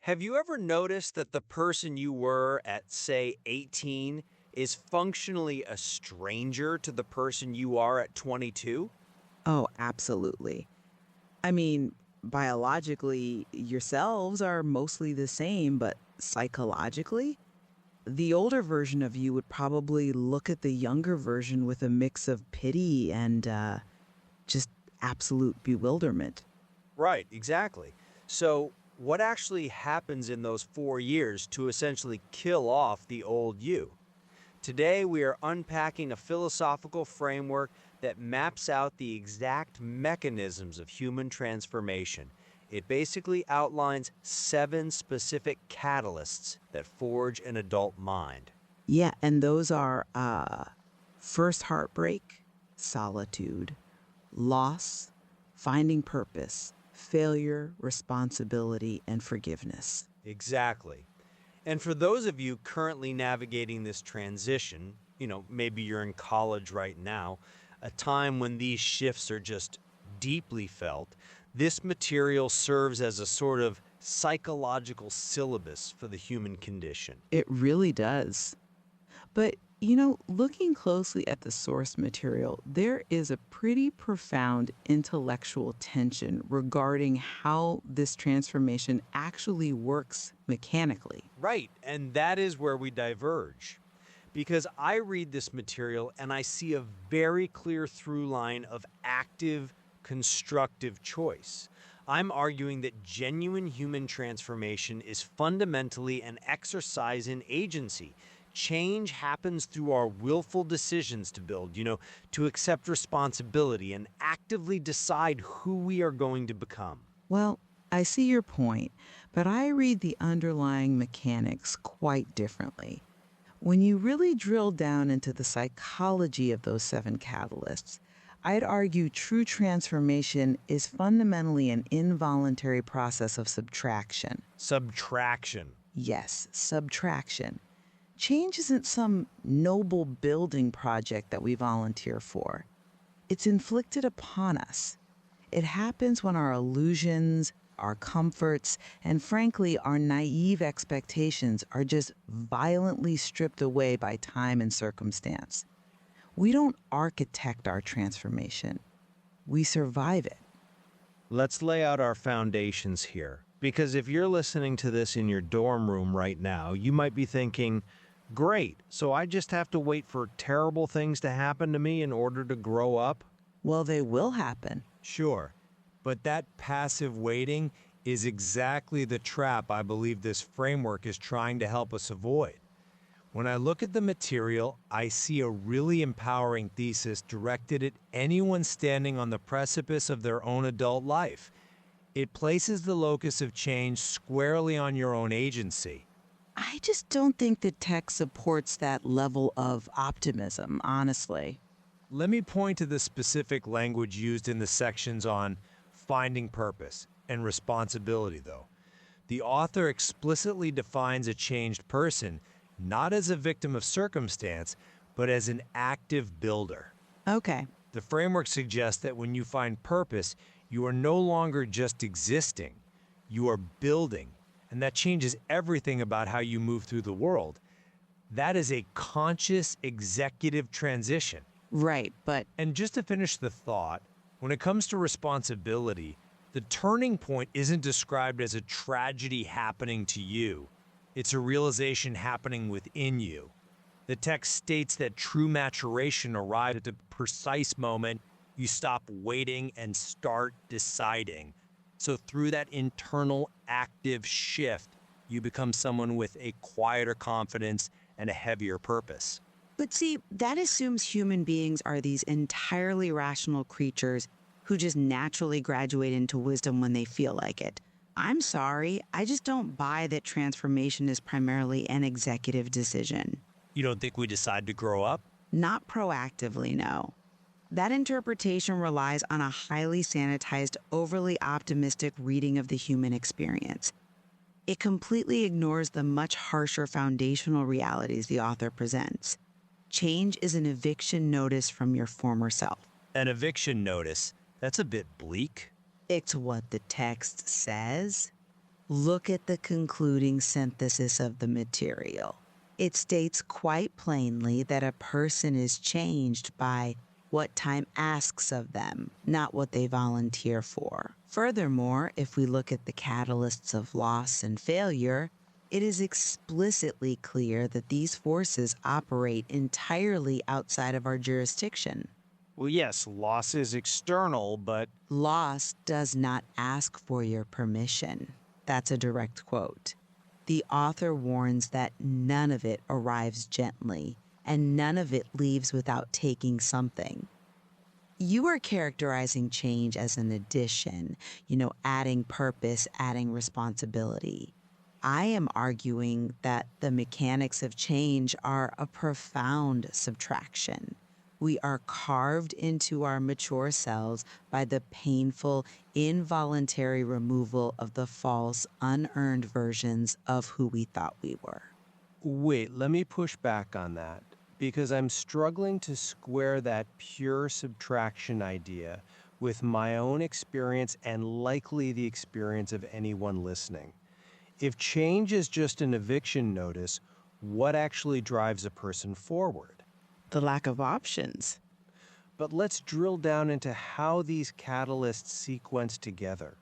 Have you ever noticed that the person you were at, say, 18 is functionally a stranger to the person you are at 22? Oh, absolutely. I mean, biologically, yourselves are mostly the same, but psychologically, the older version of you would probably look at the younger version with a mix of pity and just absolute bewilderment. Right, exactly. So, what actually happens in those 4 years to essentially kill off the old you? Today, we are unpacking a philosophical framework that maps out the exact mechanisms of human transformation. It basically outlines 7 specific catalysts that forge an adult mind. Yeah, and those are first heartbreak, solitude, loss, finding purpose, failure, responsibility, and forgiveness. Exactly. And for those of you currently navigating this transition, maybe you're in college right now, a time when these shifts are just deeply felt, this material serves as a sort of psychological syllabus for the human condition. It really does. But, looking closely at the source material, there is a pretty profound intellectual tension regarding how this transformation actually works mechanically. Right, and that is where we diverge. Because I read this material and I see a very clear through line of active, constructive choice. I'm arguing that genuine human transformation is fundamentally an exercise in agency. Change happens through our willful decisions to build, to accept responsibility and actively decide who we are going to become. Well, I see your point, but I read the underlying mechanics quite differently. When you really drill down into the psychology of those 7 catalysts, I'd argue true transformation is fundamentally an involuntary process of subtraction. Subtraction. Yes, subtraction. Change isn't some noble building project that we volunteer for. It's inflicted upon us. It happens when our illusions, our comforts, and frankly, our naive expectations are just violently stripped away by time and circumstance. We don't architect our transformation, we survive it. Let's lay out our foundations here. Because if you're listening to this in your dorm room right now, you might be thinking, great, so I just have to wait for terrible things to happen to me in order to grow up? Well, they will happen. Sure, but that passive waiting is exactly the trap I believe this framework is trying to help us avoid. When I look at the material, I see a really empowering thesis directed at anyone standing on the precipice of their own adult life. It places the locus of change squarely on your own agency. I just don't think the text supports that level of optimism, honestly. Let me point to the specific language used in the sections on finding purpose and responsibility, though. The author explicitly defines a changed person not as a victim of circumstance, but as an active builder. Okay. The framework suggests that when you find purpose, you are no longer just existing, you are building, and that changes everything about how you move through the world. That is a conscious executive transition. Right, but And just to finish the thought, when it comes to responsibility, the turning point isn't described as a tragedy happening to you. It's a realization happening within you. The text states that true maturation arrives at the precise moment you stop waiting and start deciding. So through that internal active shift, you become someone with a quieter confidence and a heavier purpose. But see, that assumes human beings are these entirely rational creatures who just naturally graduate into wisdom when they feel like it. I'm sorry, I just don't buy that transformation is primarily an executive decision. You don't think we decide to grow up? Not proactively, no. That interpretation relies on a highly sanitized, overly optimistic reading of the human experience. It completely ignores the much harsher foundational realities the author presents. Change is an eviction notice from your former self. An eviction notice. That's a bit bleak. It's what the text says. Look at the concluding synthesis of the material. It states quite plainly that a person is changed by what time asks of them, not what they volunteer for. Furthermore, if we look at the catalysts of loss and failure, it is explicitly clear that these forces operate entirely outside of our jurisdiction. Well, yes, loss is external, but Loss does not ask for your permission. That's a direct quote. The author warns that none of it arrives gently, and none of it leaves without taking something. You are characterizing change as an addition, adding purpose, adding responsibility. I am arguing that the mechanics of change are a profound subtraction. We are carved into our mature selves by the painful, involuntary removal of the false, unearned versions of who we thought we were. wait, let me push back on that because I'm struggling to square that pure subtraction idea with my own experience and likely the experience of anyone listening. If change is just an eviction notice, what actually drives a person forward? The lack of options. But let's drill down into how these catalysts sequence together.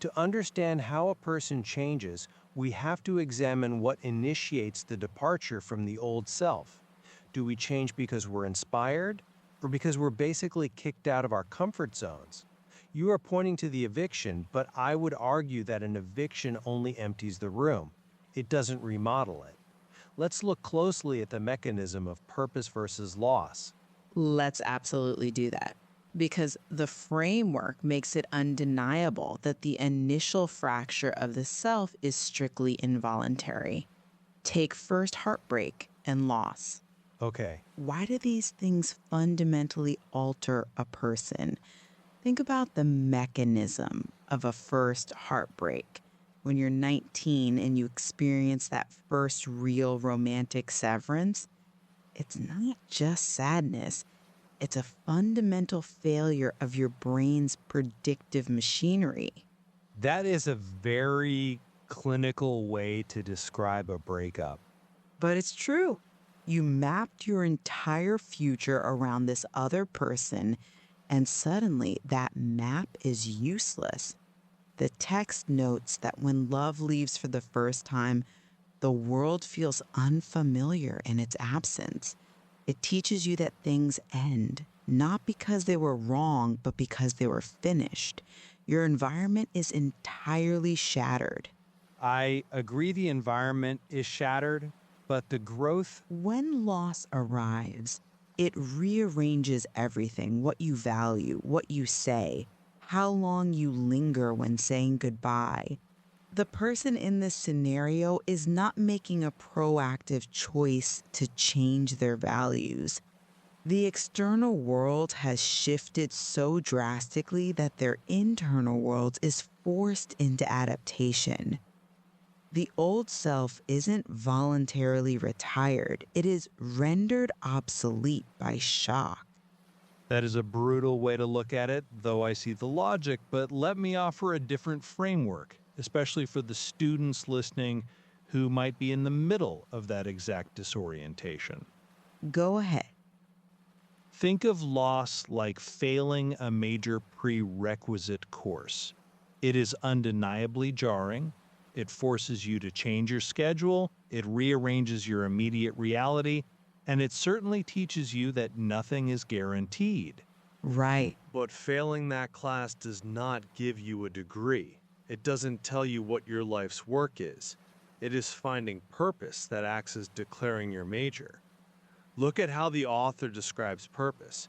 To understand how a person changes, we have to examine what initiates the departure from the old self. Do we change because we're inspired, or because we're basically kicked out of our comfort zones? You are pointing to the eviction, but I would argue that an eviction only empties the room. It doesn't remodel it. Let's look closely at the mechanism of purpose versus loss. Let's absolutely do that. Because the framework makes it undeniable that the initial fracture of the self is strictly involuntary. Take first heartbreak and loss. Okay, Why do these things fundamentally alter a person? Think about the mechanism of a first heartbreak. When you're 19 and you experience that first real romantic severance, it's not just sadness. It's a fundamental failure of your brain's predictive machinery. that is a very clinical way to describe a breakup. But it's true. You mapped your entire future around this other person, and suddenly that map is useless. The text notes that when love leaves for the first time, the world feels unfamiliar in its absence. It teaches you that things end, not because they were wrong, but because they were finished. Your environment is entirely shattered. I agree the environment is shattered, but the growth, When loss arrives, it rearranges everything: what you value, what you say, how long you linger when saying goodbye. The person in this scenario is not making a proactive choice to change their values. The external world has shifted so drastically that their internal world is forced into adaptation. The old self isn't voluntarily retired, it is rendered obsolete by shock. That is a brutal way to look at it, though I see the logic, but let me offer a different framework, especially for the students listening who might be in the middle of that exact disorientation. Go ahead. Think of loss like failing a major prerequisite course. It is undeniably jarring. It forces you to change your schedule, it rearranges your immediate reality, and it certainly teaches you that nothing is guaranteed. Right. but failing that class does not give you a degree. It doesn't tell you what your life's work is. It is finding purpose that acts as declaring your major. Look at how the author describes purpose.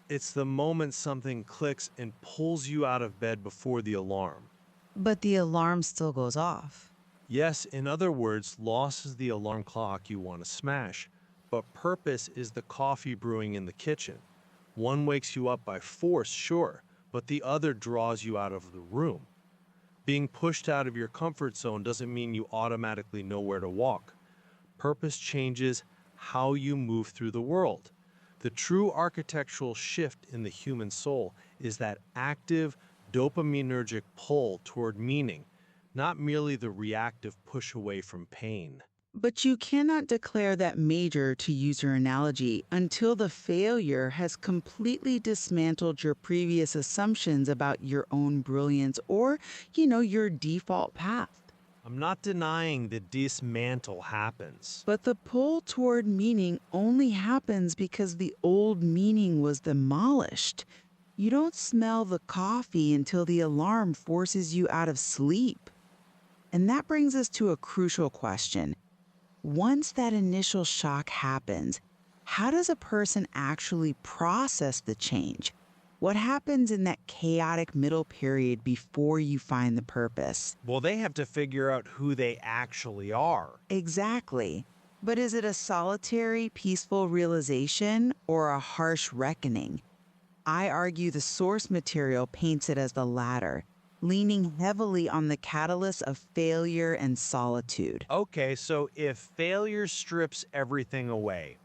It's the moment something clicks and pulls you out of bed before the alarm. But the alarm still goes off. Yes, in other words, loss is the alarm clock you want to smash, but purpose is the coffee brewing in the kitchen. One wakes you up by force, sure, but the other draws you out of the room. Being pushed out of your comfort zone doesn't mean you automatically know where to walk. Purpose changes how you move through the world. The true architectural shift in the human soul is that active, dopaminergic pull toward meaning, not merely the reactive push away from pain. But you cannot declare that major, to use your analogy, until the failure has completely dismantled your previous assumptions about your own brilliance or, your default path. I'm not denying that dismantle happens. But the pull toward meaning only happens because the old meaning was demolished. You don't smell the coffee until the alarm forces you out of sleep. And that brings us to a crucial question. Once that initial shock happens, how does a person actually process the change? What happens in that chaotic middle period before you find the purpose? Well, they have to figure out who they actually are. Exactly. But is it a solitary, peaceful realization or a harsh reckoning? I argue the source material paints it as the latter, leaning heavily on the catalyst of failure and solitude. Okay, so if failure strips everything away,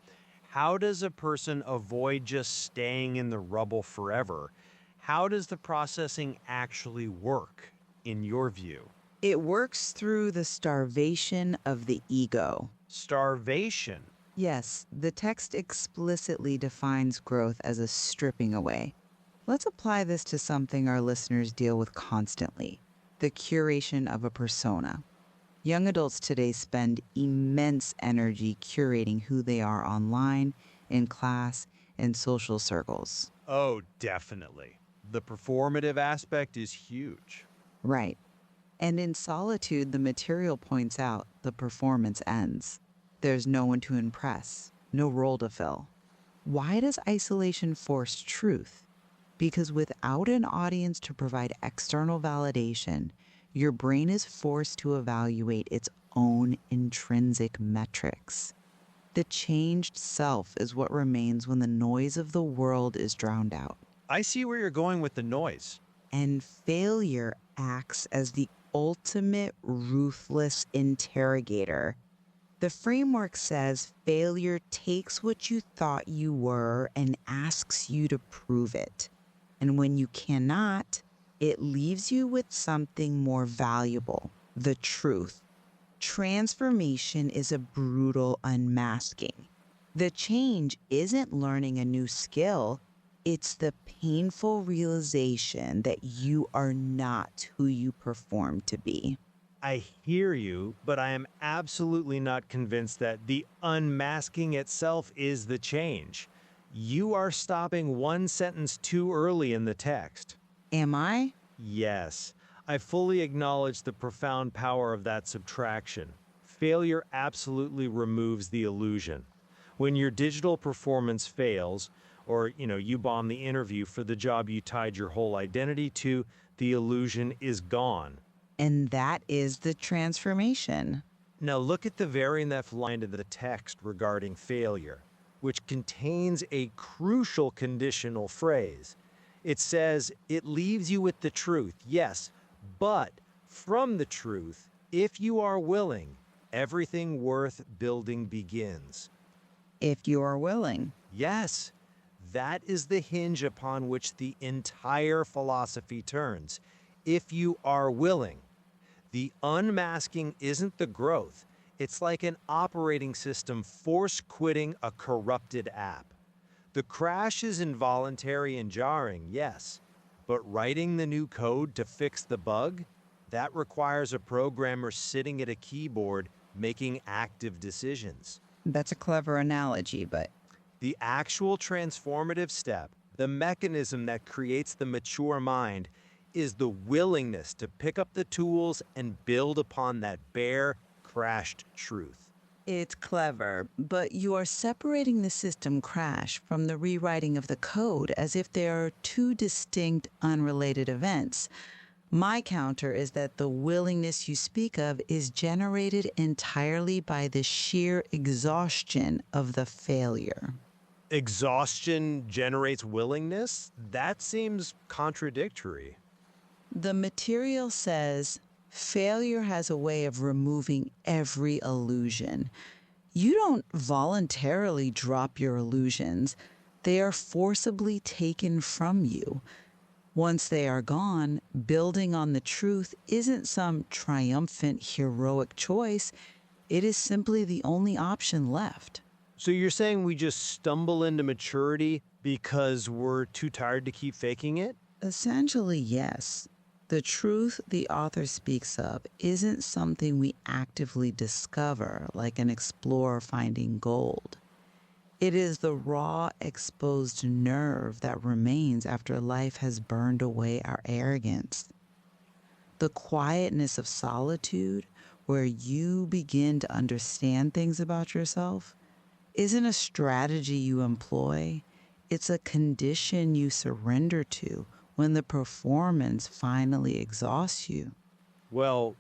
how does a person avoid just staying in the rubble forever? How does the processing actually work, in your view? It works through the starvation of the ego. Starvation. Yes, the text explicitly defines growth as a stripping away. Let's apply this to something our listeners deal with constantly: the curation of a persona. Young adults today spend immense energy curating who they are online, in class, in social circles. Oh, definitely. The performative aspect is huge. Right. And in solitude, the material points out the performance ends. There's no one to impress, no role to fill. Why does isolation force truth? Because without an audience to provide external validation, your brain is forced to evaluate its own intrinsic metrics. The changed self is what remains when the noise of the world is drowned out. I see where you're going with the noise. And failure acts as the ultimate ruthless interrogator. The framework says failure takes what you thought you were and asks you to prove it. And when you cannot, it leaves you with something more valuable: the truth. Transformation is a brutal unmasking. The change isn't learning a new skill. It's the painful realization that you are not who you perform to be. I hear you, but I am absolutely not convinced that the unmasking itself is the change. You are stopping one sentence too early in the text. Am I? Yes, I fully acknowledge the profound power of that subtraction. Failure absolutely removes the illusion. When your digital performance fails, or you bomb the interview for the job you tied your whole identity to, the illusion is gone. And that is the transformation. Now look at the very next line of the text regarding failure, which contains a crucial conditional phrase. It says, it leaves you with the truth, yes, but from the truth, if you are willing, everything worth building begins. If you are willing. Yes, that is the hinge upon which the entire philosophy turns. If you are willing. The unmasking isn't the growth. It's like an operating system force quitting a corrupted app. The crash is involuntary and jarring, yes, but writing the new code to fix the bug, that requires a programmer sitting at a keyboard making active decisions. That's a clever analogy, but The actual transformative step, the mechanism that creates the mature mind, is the willingness to pick up the tools and build upon that bare, crashed truth. it's clever, but you are separating the system crash from the rewriting of the code as if they are two distinct, unrelated events. My counter is that the willingness you speak of is generated entirely by the sheer exhaustion of the failure. Exhaustion generates willingness? That seems contradictory. The material says failure has a way of removing every illusion. You don't voluntarily drop your illusions, they are forcibly taken from you. Once they are gone, building on the truth isn't some triumphant, heroic choice. It is simply the only option left. So you're saying we just stumble into maturity because we're too tired to keep faking it? Essentially, yes. The truth the author speaks of isn't something we actively discover like an explorer finding gold. It is the raw, exposed nerve that remains after life has burned away our arrogance. The quietness of solitude, where you begin to understand things about yourself, isn't a strategy you employ. It's a condition you surrender to when the performance finally exhausts you. Well,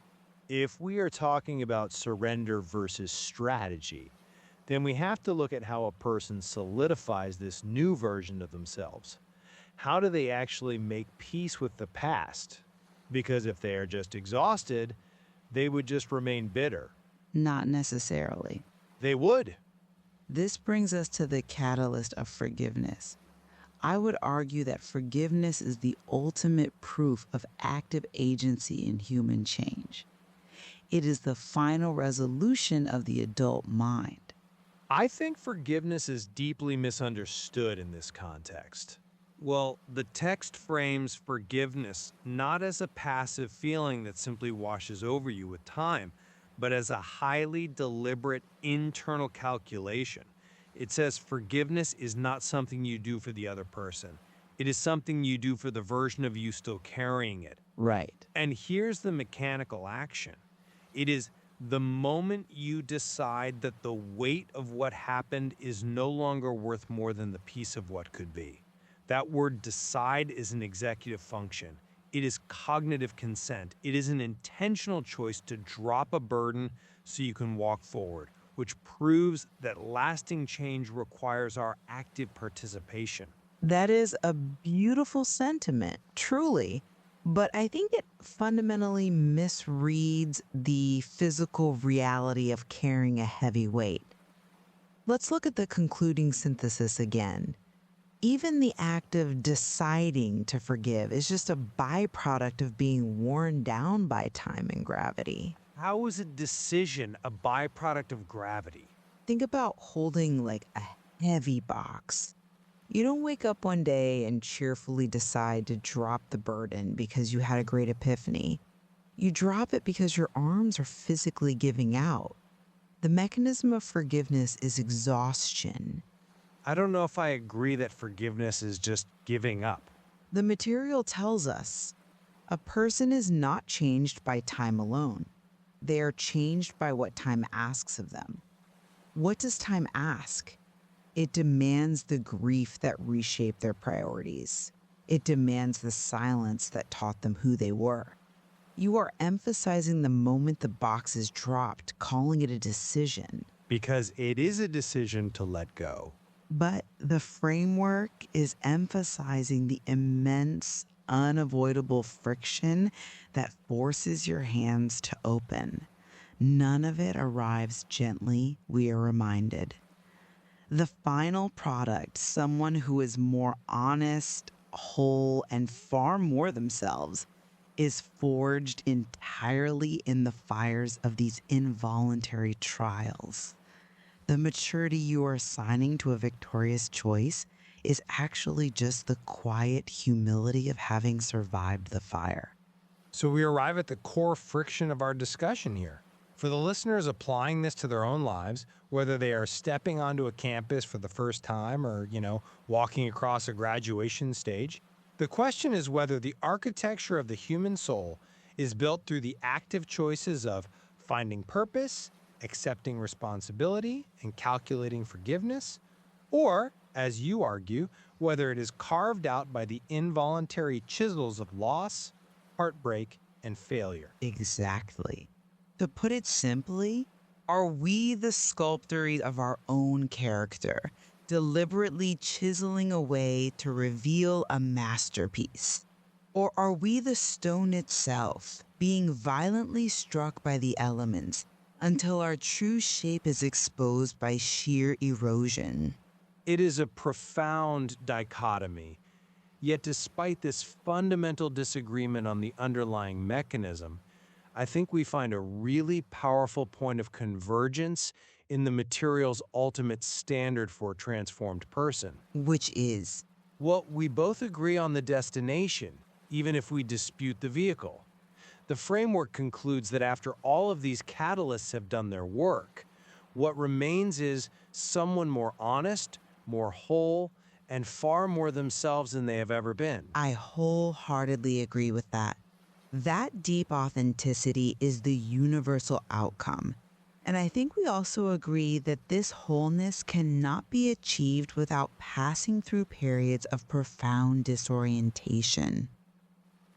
if we are talking about surrender versus strategy, then we have to look at how a person solidifies this new version of themselves. How do they actually make peace with the past? Because if they are just exhausted, they would just remain bitter. Not necessarily. They would. This brings us to the catalyst of forgiveness. I would argue that forgiveness is the ultimate proof of active agency in human change. It is the final resolution of the adult mind. I think forgiveness is deeply misunderstood in this context. Well, the text frames forgiveness not as a passive feeling that simply washes over you with time, but as a highly deliberate internal calculation. It says forgiveness is not something you do for the other person. It is something you do for the version of you still carrying it. Right. And here's the mechanical action. It is the moment you decide that the weight of what happened is no longer worth more than the piece of what could be. That word decide is an executive function. It is cognitive consent. It is an intentional choice to drop a burden so you can walk forward, which proves that lasting change requires our active participation. That is a beautiful sentiment, truly. But I think it fundamentally misreads the physical reality of carrying a heavy weight. Let's look at the concluding synthesis again. Even the act of deciding to forgive is just a byproduct of being worn down by time and gravity. How is a decision a byproduct of gravity? Think about holding like a heavy box. You don't wake up one day and cheerfully decide to drop the burden because you had a great epiphany. You drop it because your arms are physically giving out. The mechanism of forgiveness is exhaustion. I don't know if I agree that forgiveness is just giving up. The material tells us a person is not changed by time alone. They are changed by what time asks of them. What does time ask? It demands the grief that reshaped their priorities. It demands the silence that taught them who they were. You are emphasizing the moment the box is dropped, calling it a decision. Because it is a decision to let go. But the framework is emphasizing the immense, unavoidable friction that forces your hands to open. None of it arrives gently, we are reminded. The final product, someone who is more honest, whole, and far more themselves, is forged entirely in the fires of these involuntary trials. The maturity you are assigning to a victorious choice is actually just the quiet humility of having survived the fire. So we arrive at the core friction of our discussion here. For the listeners applying this to their own lives, whether they are stepping onto a campus for the first time or, walking across a graduation stage, the question is whether the architecture of the human soul is built through the active choices of finding purpose, accepting responsibility, and calculating forgiveness, or, as you argue, whether it is carved out by the involuntary chisels of loss, heartbreak, and failure. Exactly. To put it simply, are we the sculptors of our own character, deliberately chiseling away to reveal a masterpiece? Or are we the stone itself, being violently struck by the elements until our true shape is exposed by sheer erosion? It is a profound dichotomy. Yet despite this fundamental disagreement on the underlying mechanism, I think we find a really powerful point of convergence in the material's ultimate standard for a transformed person. Which is, Well, we both agree on the destination, even if we dispute the vehicle. The framework concludes that after all of these catalysts have done their work, what remains is someone more honest, more whole, and far more themselves than they have ever been. I wholeheartedly agree with that. That deep authenticity is the universal outcome. And I think we also agree that this wholeness cannot be achieved without passing through periods of profound disorientation.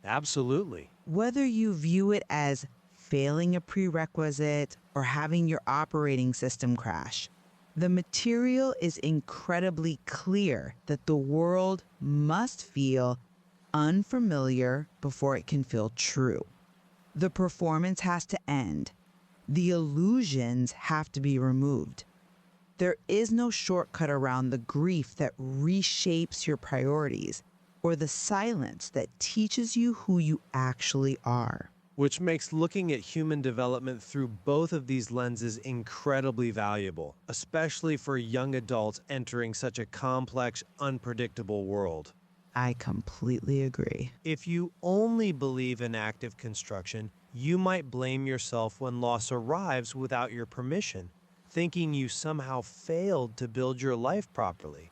Absolutely. Whether you view it as failing a prerequisite or having your operating system crash, the material is incredibly clear that the world must feel unfamiliar before it can feel true. The performance has to end. The illusions have to be removed. There is no shortcut around the grief that reshapes your priorities or the silence that teaches you who you actually are. Which makes looking at human development through both of these lenses incredibly valuable, especially for young adults entering such a complex, unpredictable world. I completely agree. If you only believe in active construction, you might blame yourself when loss arrives without your permission, thinking you somehow failed to build your life properly.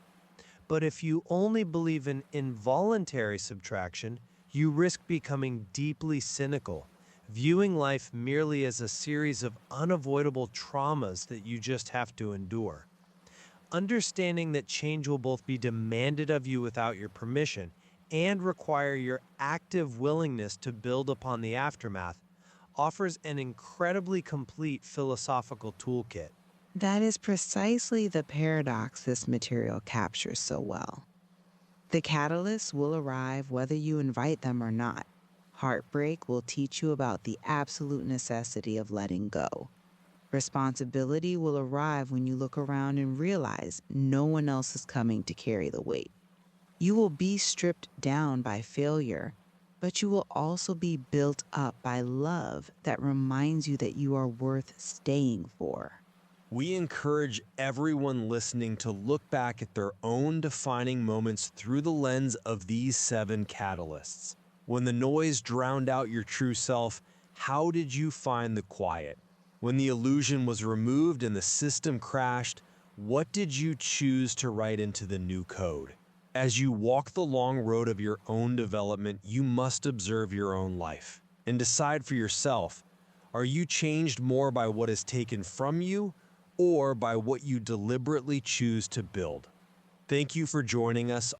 But if you only believe in involuntary subtraction, you risk becoming deeply cynical, viewing life merely as a series of unavoidable traumas that you just have to endure. Understanding that change will both be demanded of you without your permission and require your active willingness to build upon the aftermath offers an incredibly complete philosophical toolkit. That is precisely the paradox this material captures so well. The catalysts will arrive whether you invite them or not. Heartbreak will teach you about the absolute necessity of letting go. Responsibility will arrive when you look around and realize no one else is coming to carry the weight. You will be stripped down by failure, but you will also be built up by love that reminds you that you are worth staying for. We encourage everyone listening to look back at their own defining moments through the lens of these 7 catalysts. When the noise drowned out your true self, how did you find the quiet? When the illusion was removed and the system crashed, what did you choose to write into the new code? As you walk the long road of your own development, you must observe your own life and decide for yourself, are you changed more by what is taken from you or by what you deliberately choose to build? Thank you for joining us